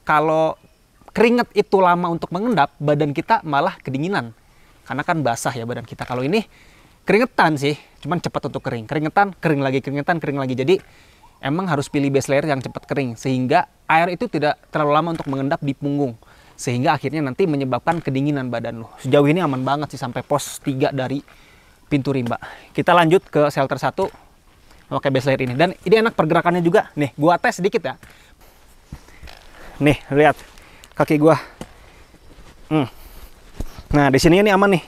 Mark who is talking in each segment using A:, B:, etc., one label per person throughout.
A: kalau keringat itu lama untuk mengendap, badan kita malah kedinginan. Karena kan basah ya badan kita. Kalau ini keringetan sih, cuman cepat untuk kering. Keringetan, kering lagi, keringetan, kering lagi. Jadi emang harus pilih base layer yang cepat kering. Sehingga air itu tidak terlalu lama untuk mengendap di punggung. Sehingga akhirnya nanti menyebabkan kedinginan badan lo. Sejauh ini aman banget sih sampai pos 3 dari pintu rimba. Kita lanjut ke shelter 1 pakai base layer ini. Dan ini enak pergerakannya juga. Nih, gua tes sedikit ya. Nih, lihat kaki gua. Nah, di sini ini aman nih.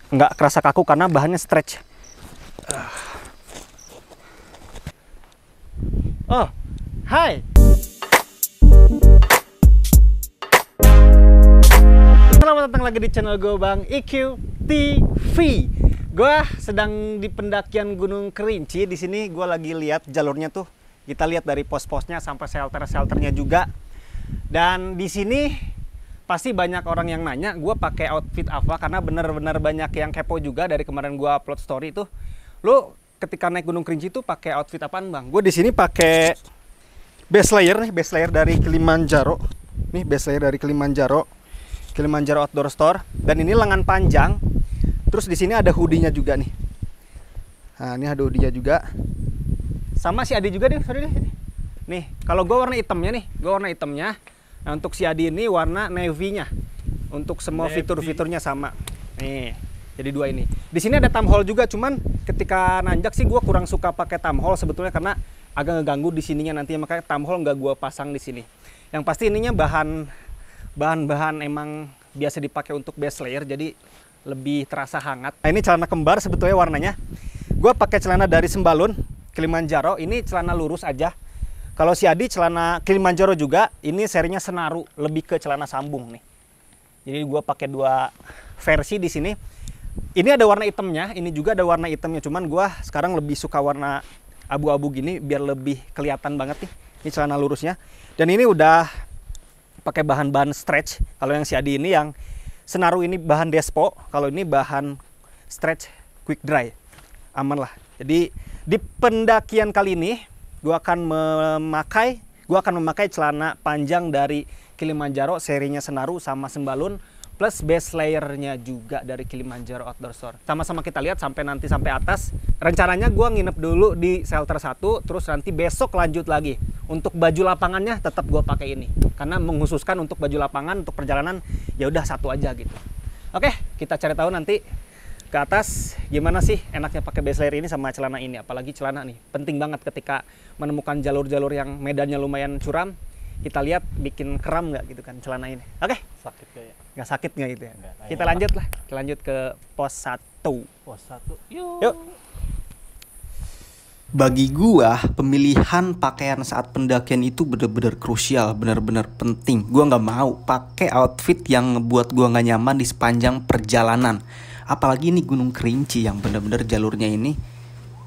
A: Nggak kerasa kaku karena bahannya stretch. Oh, hai. Selamat datang lagi di channel gue Bang IQ TV. Gue sedang di pendakian Gunung Kerinci. Di sini gue lagi lihat jalurnya tuh. Kita lihat dari pos-posnya sampai shelter-shelternya juga. Dan di sini pasti banyak orang yang nanya gue pakai outfit apa, karena bener-bener banyak yang kepo juga dari kemarin gue upload story itu. Lu ketika naik Gunung Kerinci itu pakai outfit apaan, Bang? Gue di sini pakai base layer nih, base layer dari Kilimanjaro. Nih base layer dari Kilimanjaro Outdoor Store, dan ini lengan panjang. Terus di sini ada hoodie-nya juga nih. Nah, ini ada hoodie-nya juga. Sama si Adi juga nih, sorry deh. Nih, kalau gue warna hitamnya nih, Nah, untuk si Adi ini warna navy-nya. Untuk semua fitur-fiturnya sama. Nih, jadi dua ini. Di sini ada thumb hole juga, cuman ketika nanjak sih gue kurang suka pakai thumb hole sebetulnya karena agak ngeganggu di sininya nanti, makanya thumb hole nggak gue pasang di sini. Yang pasti ininya bahan emang biasa dipakai untuk base layer, jadi lebih terasa hangat. Nah, ini celana kembar sebetulnya warnanya. Gue pakai celana dari Sembalun Kilimanjaro. Ini celana lurus aja. Kalau si Adi celana Kilimanjaro juga, ini serinya Senaru, lebih ke celana sambung nih. Jadi gue pakai dua versi di sini. Ini ada warna hitamnya, ini juga ada warna hitamnya. Cuman gue sekarang lebih suka warna abu-abu gini biar lebih kelihatan banget nih. Ini celana lurusnya. Dan ini udah pakai bahan-bahan stretch. Kalau yang si Adi ini yang Senaru ini bahan Despo, kalau ini bahan stretch quick dry. Aman lah. Jadi di pendakian kali ini gue akan memakai celana panjang dari Kilimanjaro serinya Senaru sama Sembalun, plus base layernya juga dari Kilimanjaro Outdoor Store. Sama-sama kita lihat sampai atas. Rencananya gue nginep dulu di shelter 1, terus nanti besok lanjut lagi. Untuk baju lapangannya tetap gue pakai ini, karena mengkhususkan untuk baju lapangan untuk perjalanan ya udah satu aja gitu. Oke, kita cari tahu nanti ke atas gimana sih enaknya pakai base layer ini sama celana ini. Apalagi celana nih penting banget ketika menemukan jalur-jalur yang medannya lumayan curam. Kita lihat bikin kram nggak gitu kan celana ini. Oke,
B: sakit gak ya?
A: Nggak sakit nggak gitu ya?
B: Enggak,
A: kita lanjut lah, kita lanjut ke pos 1.
B: Pos 1 yuk.
C: Bagi gua, pemilihan pakaian saat pendakian itu bener-bener krusial, bener-bener penting. Gua nggak mau pakai outfit yang ngebuat gua nggak nyaman di sepanjang perjalanan. Apalagi ini Gunung Kerinci yang bener-bener jalurnya ini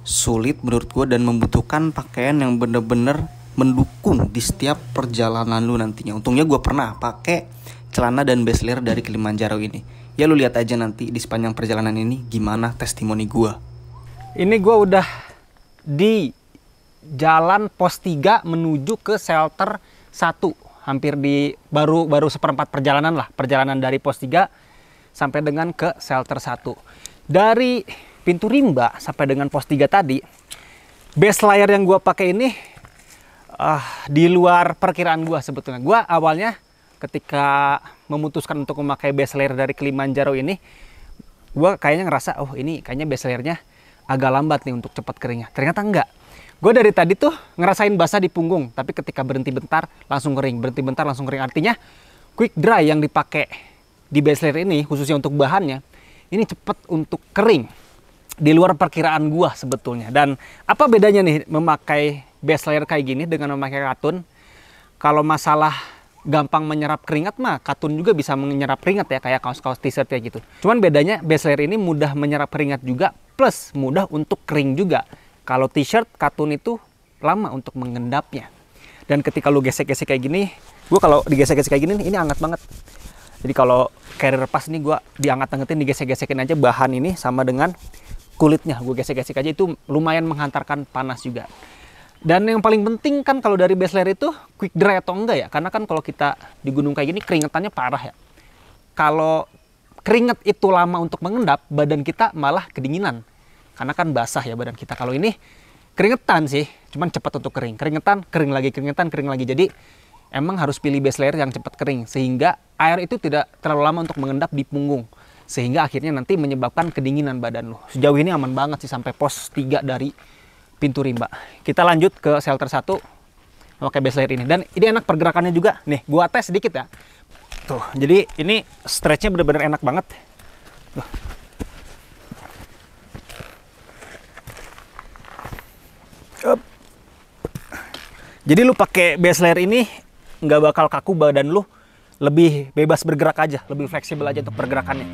C: sulit menurut gua dan membutuhkan pakaian yang bener-bener mendukung di setiap perjalanan lu nantinya. Untungnya gua pernah pakai celana dan base layer dari Kilimanjaro ini. Ya lu lihat aja nanti di sepanjang perjalanan ini gimana testimoni gua.
A: Ini gua udah di jalan pos 3 menuju ke shelter 1, hampir di baru seperempat perjalanan lah, perjalanan dari pos 3 sampai dengan ke shelter 1. Dari pintu rimba sampai dengan pos 3 tadi, base layer yang gua pakai ini di luar perkiraan gua sebetulnya. Gua awalnya ketika memutuskan untuk memakai base layer dari Kilimanjaro ini, gua kayaknya ngerasa oh ini kayaknya base layernya agak lambat nih untuk cepat keringnya. Ternyata enggak. Gue dari tadi tuh ngerasain basah di punggung, tapi ketika berhenti bentar langsung kering, berhenti bentar langsung kering. Artinya quick dry yang dipakai di base layer ini khususnya untuk bahannya ini cepet untuk kering. Di luar perkiraan gua sebetulnya. Dan apa bedanya nih memakai base layer kayak gini dengan memakai katun? Kalau masalah gampang menyerap keringat mah katun juga bisa menyerap keringat ya, kayak kaos-kaos t-shirt ya gitu. Cuman bedanya base layer ini mudah menyerap keringat juga, plus mudah untuk kering juga. Kalau t-shirt katun itu lama untuk mengendapnya. Dan ketika lu gesek-gesek kayak gini, gua kalau digesek-gesek kayak gini ini hangat banget. Jadi kalau carrier pas nih gua diangkat-angkatin, digesek-gesekin aja bahan ini sama dengan kulitnya. Gue gesek-gesek aja itu lumayan menghantarkan panas juga. Dan yang paling penting kan kalau dari base layer itu quick dry atau enggak ya. Karena kan kalau kita di gunung kayak gini keringetannya parah ya. Kalau keringet itu lama untuk mengendap, badan kita malah kedinginan. Karena kan basah ya badan kita. Kalau ini keringetan sih, cuman cepat untuk kering. Keringetan, kering lagi, keringetan, kering lagi. Jadi emang harus pilih base layer yang cepat kering. Sehingga air itu tidak terlalu lama untuk mengendap di punggung. Sehingga akhirnya nanti menyebabkan kedinginan badan lo. Sejauh ini aman banget sih sampai pos 3 dari pintu rimba. Kita lanjut ke shelter 1 pakai base layer ini. Dan ini enak pergerakannya juga. Nih, gua tes sedikit ya. Tuh, jadi ini stretchnya bener-bener enak banget. Tuh. Up. Jadi lu pakai base layer ini nggak bakal kaku badan lu, lebih bebas bergerak aja, lebih fleksibel aja untuk pergerakannya.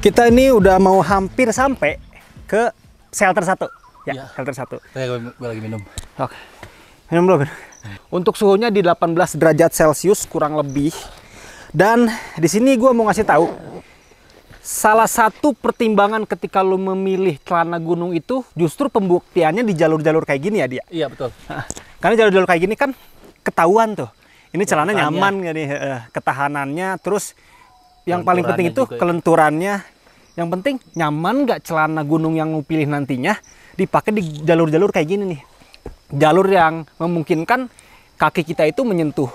A: Kita ini udah mau hampir sampai ke shelter 1. Ya,
B: Iya.
A: shelter 1.
B: Gue lagi minum.
A: Oke. Minum dulu. Untuk suhunya di 18 derajat Celcius kurang lebih. Dan di sini gue mau ngasih tahu salah satu pertimbangan ketika lu memilih celana gunung itu justru pembuktiannya di jalur-jalur kayak gini ya dia.
B: Iya betul.
A: Karena jalur-jalur kayak gini kan ketahuan tuh. Ini celana
B: Ketahannya.
A: nyaman gak nih, ketahanannya, terus yang paling penting itu
B: Kelenturannya juga.
A: kelenturannya. Yang penting nyaman nggak celana gunung yang lu pilih nantinya dipakai di jalur-jalur kayak gini nih. Jalur yang memungkinkan kaki kita itu menyentuh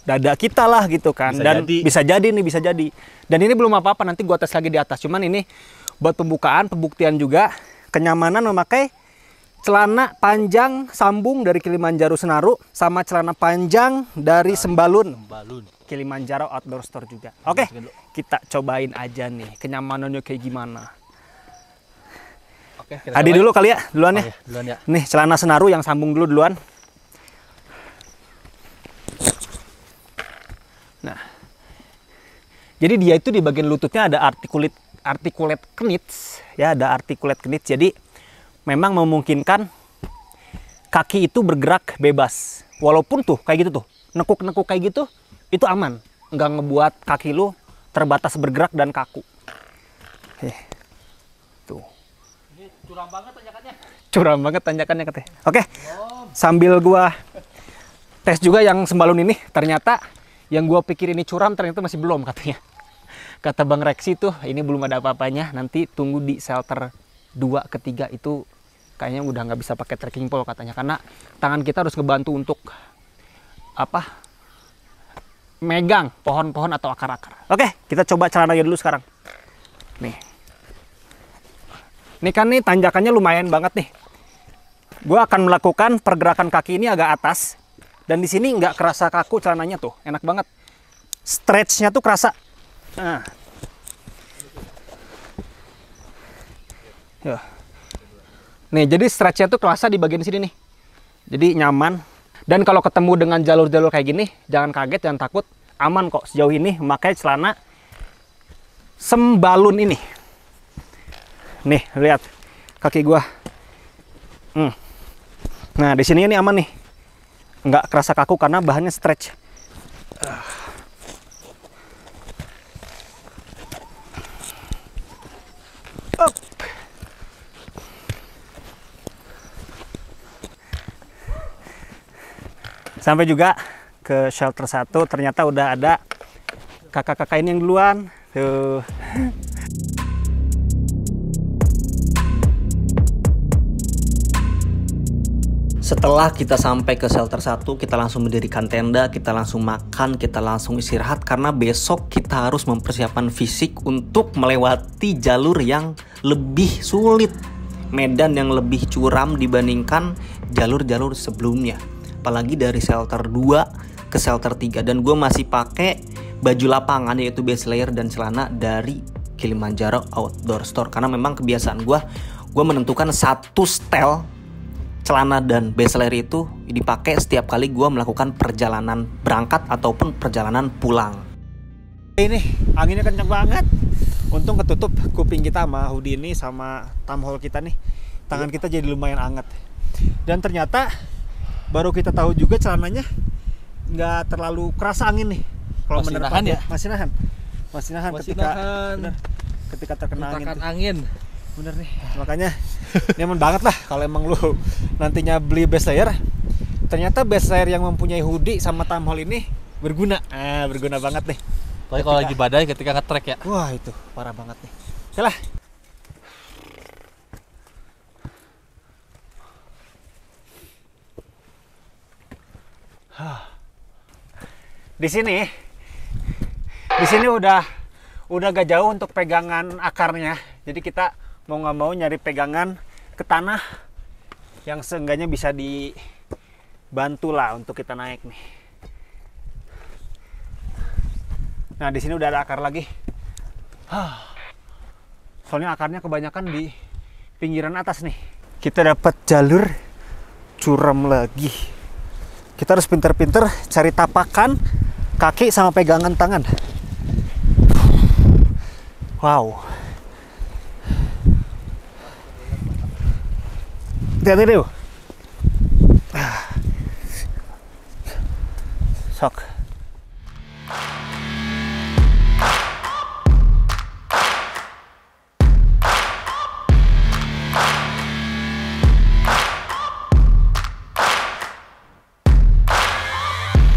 A: dada kita lah gitu kan.
B: Bisa
A: Dan
B: jadi.
A: bisa jadi nih, bisa jadi. Dan ini belum apa-apa, nanti gua tes lagi di atas. Cuman ini buat pembukaan, pembuktian juga kenyamanan memakai celana panjang sambung dari Kilimanjaro Senaru sama celana panjang dari Sembalun
B: Balun.
A: Kilimanjaro Outdoor Store juga. Oke, kita cobain aja nih kenyamanannya kayak gimana.
B: Oke.
A: Adi dulu kali ya, duluan ya.
B: Oh, iya, duluan ya.
A: Nih celana Senaru yang sambung dulu duluan. Nah, jadi dia itu di bagian lututnya ada articulate knits, ya ada articulate knits. Jadi memang memungkinkan kaki itu bergerak bebas. Walaupun tuh kayak gitu tuh, nekuk-nekuk kayak gitu, itu aman. Nggak ngebuat kaki lu terbatas bergerak dan kaku. Tuh.
B: Ini curam banget tanjakannya.
A: Curam banget tanjakannya katanya. Oke, sambil gua tes juga yang Sembalun ini, ternyata yang gua pikir ini curam ternyata masih belum katanya. Kata Bang Reksi tuh ini belum ada apa-apanya, nanti tunggu di shelter 2 ketiga itu kayaknya udah nggak bisa pakai trekking pole katanya, karena tangan kita harus ngebantu untuk apa? Megang pohon-pohon atau akar-akar. Oke, kita coba celananya dulu sekarang. Nih. Ini kan nih tanjakannya lumayan banget nih. Gue akan melakukan pergerakan kaki ini agak atas. Dan di sini nggak kerasa kaku celananya tuh. Enak banget. Stretchnya tuh kerasa. Nah. Ya. Nih, jadi stretchnya tuh kerasa di bagian sini nih. Jadi nyaman. Dan kalau ketemu dengan jalur-jalur kayak gini, jangan kaget, jangan takut. Aman kok sejauh ini memakai celana Sembalun ini. Nih, lihat kaki gua. Nah, di sini ini aman nih. Nggak kerasa kaku karena bahannya stretch. Sampai juga ke shelter 1, ternyata udah ada kakak-kakak ini yang duluan. Tuh.
C: Setelah kita sampai ke shelter 1, kita langsung mendirikan tenda, kita langsung makan, kita langsung istirahat karena besok kita harus mempersiapkan fisik untuk melewati jalur yang lebih sulit, medan yang lebih curam dibandingkan jalur-jalur sebelumnya. Apalagi dari shelter 2 ke shelter 3, dan gue masih pakai baju lapangan yaitu base layer dan celana dari Kilimanjaro Outdoor Store. Karena memang kebiasaan gue menentukan satu style celana dan base layer itu dipakai setiap kali gue melakukan perjalanan berangkat ataupun perjalanan pulang.
A: Ini anginnya kencang banget. Untung ketutup kuping kita sama hoodie ini sama tamhol kita nih. Tangan kita jadi lumayan anget. Dan ternyata baru kita tahu juga celananya nggak terlalu kerasa angin nih. Kalau
B: Masih
A: menerpa
B: nahan ya?
A: Masih nahan ketika
B: nahan.
A: ketika terkena angin.
B: Angin.
A: Bener nih. Makanya nyaman banget lah kalau emang lu nantinya beli base layer. Ternyata base layer yang mempunyai hoodie sama tamhol ini berguna. Berguna banget nih.
B: Tapi kalau lagi badai ketika nge-trek ya.
A: Wah, itu parah banget nih. Yalah. Di sini udah gak jauh untuk pegangan akarnya. Jadi kita mau nggak mau nyari pegangan ke tanah yang seenggaknya bisa dibantu lah untuk kita naik nih. Nah, di sini udah ada akar lagi. Soalnya akarnya kebanyakan di pinggiran atas nih. Kita dapat jalur curam lagi. Kita harus pinter-pinter cari tapakan kaki sama pegangan tangan. Wow. Hati-hati deh. Sok.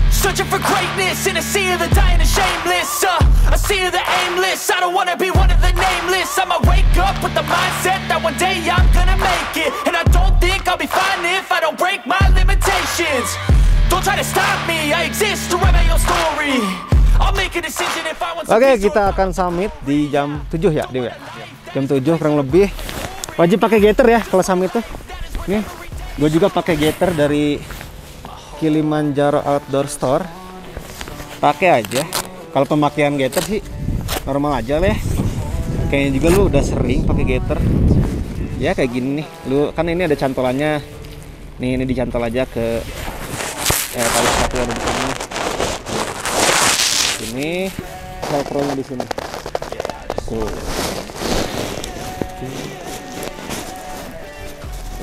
D: Searching for greatness in a sea of the dying and shameless. A sea of the aimless. I don't wanna be one of the nameless. I'ma wake up with the mindset that one day I'm gonna make it. And I don't think I'll be fine if I don't break my limitations. Don't try to stop me, I exist to write my own story. I'll make a decision if I want to.
A: Oke, kita akan summit di jam 7 ya, Dew ya. Jam 7 kurang lebih. Wajib pakai gaiter ya kalau summit tuh. Nih, gue juga pakai gaiter dari Kilimanjaro Outdoor Store. Pakai aja. Kalau pemakaian gaiter sih normal aja lah ya. Kayaknya juga lu udah sering pakai gaiter. Ya kayak gini nih. Lu kan ini ada cantolannya. Nih, ini dicantol aja ke tali sepatu yang ada di sini. Ini velcro-nya di sini. Tuh.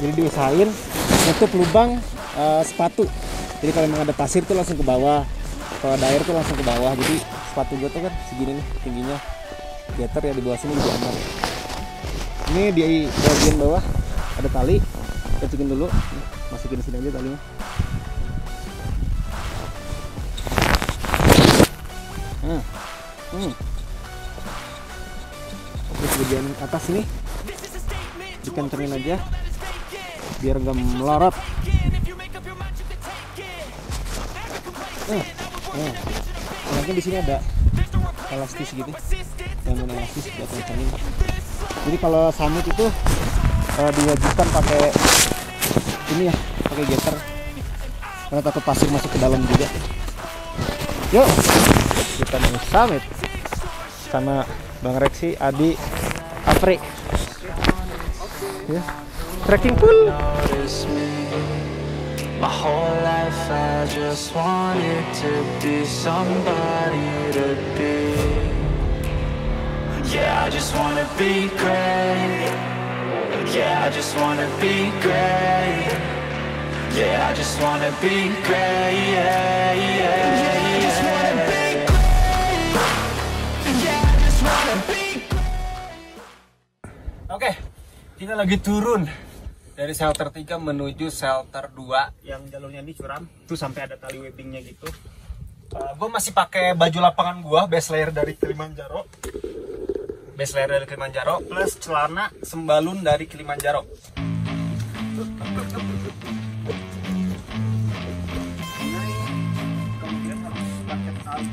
A: Jadi diusahain nutup lubang sepatu. Jadi kalau memang ada pasir tuh langsung ke bawah, kalau ada air tuh langsung ke bawah. Jadi sepatu gue tuh kan segini nih tingginya, gaiter ya di bawah sini lebih aman. Ini di bagian bawah ada tali, kecikin dulu, masukin di sini aja talinya. Terus bagian atas ini dikencengin aja biar nggak melorot. Mungkin di sini ada elastis gitu, yang elastis buat kencengin. Jadi kalau summit itu diwajibkan pakai ini ya, pakai gaiter karena takut pasir masuk ke dalam juga. Yuk, kita mau summit sama Bang Reksi, Adi, Apri. Ya, trekking pool.
D: My whole life I just wanted to be somebody to be. Yeah, I just wanna be great. Yeah, I just wanna be great. Yeah, I just wanna be great. Yeah, yeah, yeah. I just wanna be great. Yeah, I just wanna be great.
A: Oke, kita lagi turun dari shelter 3 menuju shelter 2 yang jalurnya ini curam. Tuh sampai ada tali webbingnya gitu. Gue masih pakai baju lapangan gue, base layer dari Kilimanjaro. Base layer dari Kilimanjaro plus celana sembalun dari Kilimanjaro. Kemudian harus pakai tali.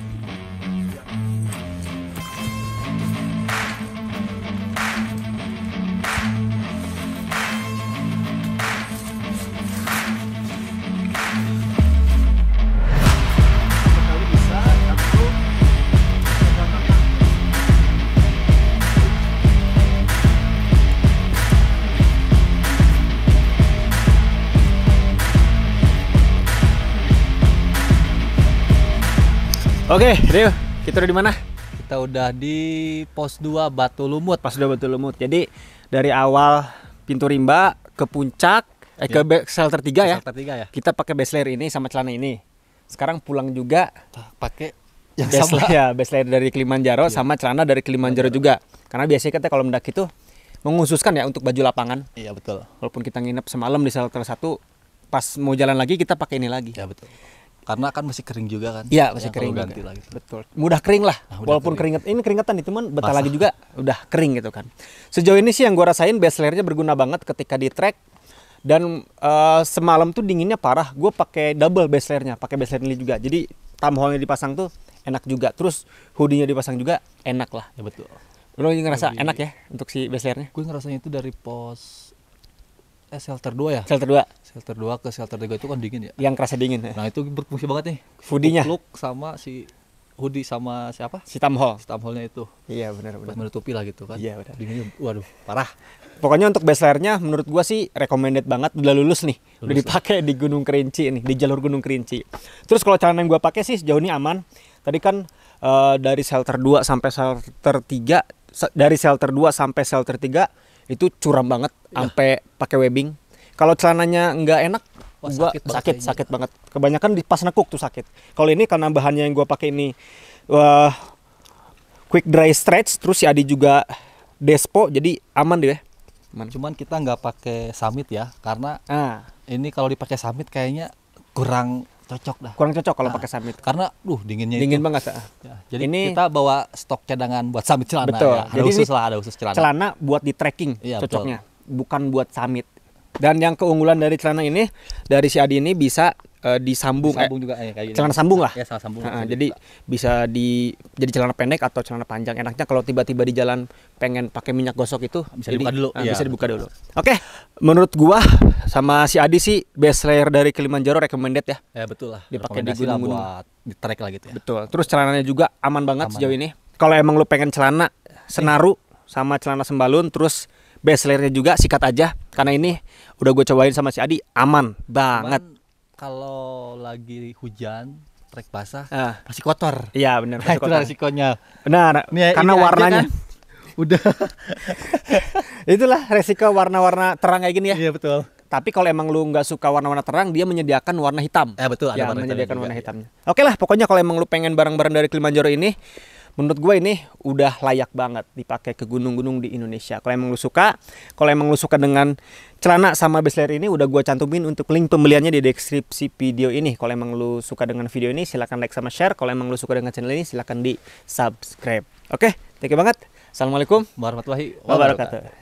A: Oke, Rio, kita udah di mana?
B: Kita udah di pos 2 Batu Lumut.
A: Pas udah Batu Lumut. Jadi dari awal pintu rimba ke puncak, ke shelter 3 ya.
B: Shelter 3 ya.
A: Kita pakai base layer ini sama celana ini. Sekarang pulang juga
B: Pakai yang
A: base
B: sama.
A: layer, base layer dari Kilimanjaro sama celana dari Kilimanjaro juga. Karena biasanya kita kalau mendaki itu menghususkan ya untuk baju lapangan.
B: Iya betul.
A: Walaupun kita nginep semalam di shelter 1, pas mau jalan lagi kita pakai ini lagi.
B: Ya betul. Karena kan masih kering juga kan.
A: Iya, masih
B: Ya,
A: kering
B: kalau
A: juga.
B: ganti lagi.
A: Betul. Mudah kering lah.
B: Nah, mudah
A: Walaupun
B: kering.
A: ini keringetan itu cuman bentar
B: Basah.
A: lagi juga udah kering gitu kan. Sejauh ini sih yang gua rasain base layernya berguna banget ketika di trek. Dan semalam tuh dinginnya parah. Gue pakai double base layernya, pakai base layer ini juga. Jadi thumbhole-nya dipasang tuh enak juga. Terus hoodie-nya dipasang juga enak lah.
B: Ya betul.
A: Lo ngerasa
B: Lebih-
A: enak ya untuk si base layernya?
B: Gue ngerasanya itu dari pos shelter 2 ya.
A: Shelter 2
B: Shelter 2 ke shelter 3 itu kan dingin ya.
A: yang kerasa dingin ya.
B: Nah, itu berfungsi banget nih.
A: Hoodie-nya?
B: Look sama si hoodie sama siapa?
A: Si thumbhole.
B: Stamholnya itu.
A: Iya
B: Buat
A: benar-benar.
B: menutupi lah gitu kan.
A: Iya, benar.
B: Dinginnya waduh, parah.
A: Pokoknya untuk base layernya menurut gua sih recommended banget. Udah lulus nih. Udah
B: Lulus
A: dipakai di Gunung Kerinci nih, di jalur Gunung Kerinci. Terus kalau celana yang gua pakai sih sejauh ini aman. Tadi kan dari shelter 2 sampai shelter 3, dari shelter 2 sampai shelter 3 itu curam banget sampai pakai webbing. Kalau celananya nggak enak,
B: Wah,
A: gua
B: sakit banget
A: sakit,
B: kayaknya.
A: sakit banget. Kebanyakan di pas nekuk tuh sakit. Kalau ini karena bahannya yang gua pakai ini quick dry stretch, terus si Adi juga Despo, jadi aman deh. Aman.
B: Cuman kita nggak pakai summit ya, karena
A: Ah,
B: ini kalau dipakai summit kayaknya kurang cocok dah.
A: kurang cocok kalau
B: Ah,
A: pakai summit.
B: Karena dinginnya
A: Dingin
B: itu.
A: banget.
B: Ya, jadi
A: Ini-
B: kita bawa stok cadangan buat summit celana.
A: Betul.
B: Ya. Ada
A: Jadi
B: khusus
A: ini
B: lah, ada khusus celana.
A: Celana buat di trekking
B: Iya,
A: cocoknya, bukan buat summit. Dan yang keunggulan dari celana ini, dari si Adi ini bisa disambung,
B: Sambung juga kayak gini.
A: celana sambung lah.
B: Ya, celana sambung.
A: Nah,
B: bisa
A: jadi
B: dibuka.
A: bisa jadi celana pendek atau celana panjang. Enaknya kalau tiba-tiba di jalan pengen pakai minyak gosok itu
B: Bisa dibuka dulu, iya.
A: bisa dibuka dulu. Oke, menurut gua sama si Adi sih base layer dari Kilimanjaro recommended ya.
B: Ya betul lah.
A: Dipakai di
B: Rekomendasi lah
A: gunung-gunung.
B: buat di trek lah gitu ya.
A: Betul. Terus celananya juga aman banget
B: Aman.
A: sejauh ini. Kalau emang lu pengen celana senaru sama celana sembalun, terus base layernya juga sikat aja. Karena ini udah gue cobain sama si Adi, aman banget.
B: Cuman kalau lagi hujan, trek basah,
A: Ah,
B: pasti kotor.
A: iya benar.
B: Nah, itu resikonya.
A: Benar.
B: Nih,
A: Karena
B: ini aja
A: warnanya.
B: kan udah.
A: Itulah resiko warna-warna terang kayak gini ya.
B: Iya betul.
A: Tapi kalau emang lu nggak suka warna-warna terang, dia menyediakan warna hitam.
B: Betul, ada
A: Ya,
B: warna hitamnya
A: menyediakan
B: juga,
A: warna
B: iya.
A: hitamnya. Oke lah, pokoknya kalau emang lu pengen barang-barang dari Kilimanjaro ini, menurut gue ini udah layak banget dipakai ke gunung-gunung di Indonesia. Kalau emang lu suka dengan celana sama base layer ini, udah gue cantumin untuk link pembeliannya di deskripsi video ini. Kalau emang lu suka dengan video ini, silahkan like sama share. Kalau emang lu suka dengan channel ini, silahkan di subscribe. Oke, thank you banget. Assalamualaikum
B: Warahmatullahi
A: wabarakatuh.